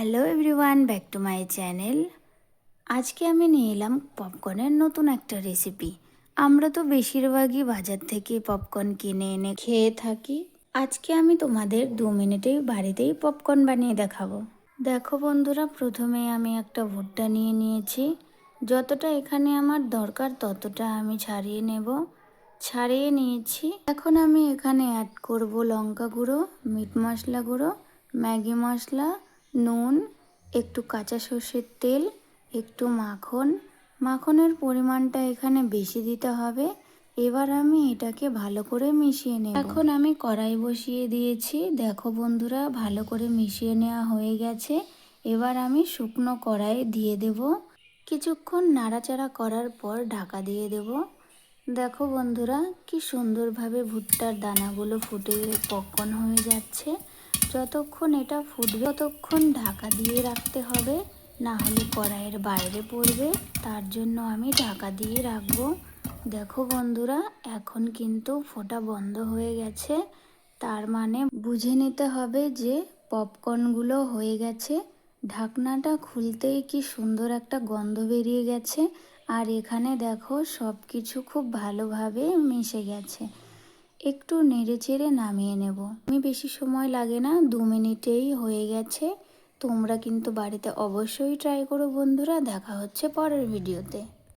Hello everyone, back to my channel. আজকে আমি নিয়ে এলাম পপকর্নের নতুন একটা রেসিপি। আমরা তো বেশিরভাগই বাজার থেকে পপকর্ন কিনে এনে খেয়ে থাকি। আজকে আমি তোমাদের 2 মিনিটেই বাড়িতেই পপকর্ন বানিয়ে দেখাবো। দেখো বন্ধুরা, প্রথমে আমি একটা ভুট্টা নিয়ে নিয়েছি। যতটা এখানে আমার দরকার ততটা আমি ছাড়িয়ে নেব। ছাড়িয়ে নিয়েছি। এখন আমি এখানে অ্যাড করব লঙ্কা গুঁড়ো, মিট মশলা গুঁড়ো, ম্যাগি মশলা, নুন, একটু কাঁচা সর্ষের তেল, একটু মাখন। মাখনের পরিমাণটা এখানে বেশি দিতে হবে। এবার আমি এটাকে ভালো করে মিশিয়ে নেব। এখন আমি কড়াই বসিয়ে দিয়েছি। দেখো বন্ধুরা, ভালো করে মিশিয়ে নেওয়া হয়ে গেছে। এবার আমি শুকনো কড়াই দিয়ে দেব। কিছুক্ষণ নাড়াচাড়া করার পর ঢাকা দিয়ে দেব। দেখো বন্ধুরা, কি সুন্দরভাবে ভুট্টার দানাগুলো ফুটে পপকর্ন হয়ে যাচ্ছে। যতক্ষণ এটা ফুটবে ততক্ষণ ঢাকা দিয়ে রাখতে হবে, না হলে কড়াইয়ের বাইরে পড়বে। তার জন্য আমি ঢাকা দিয়ে রাখবো। দেখো বন্ধুরা, এখন কিন্তু ফোটা বন্ধ হয়ে গেছে। তার মানে বুঝে নিতে হবে যে পপকর্নগুলো হয়ে গেছে। ঢাকনাটা খুলতেই কি সুন্দর একটা গন্ধ বেরিয়ে গেছে। আর এখানে দেখো সব কিছু খুব ভালোভাবে মিশে গেছে। একটু নেড়ে চেড়ে নামিয়ে নেব। আমি বেশি সময় লাগে না, 2 মিনিটেই হয়ে গেছে। তোমরা কিন্তু বাড়িতে অবশ্যই ট্রাই করো বন্ধুরা। দেখা হচ্ছে পরের ভিডিওতে।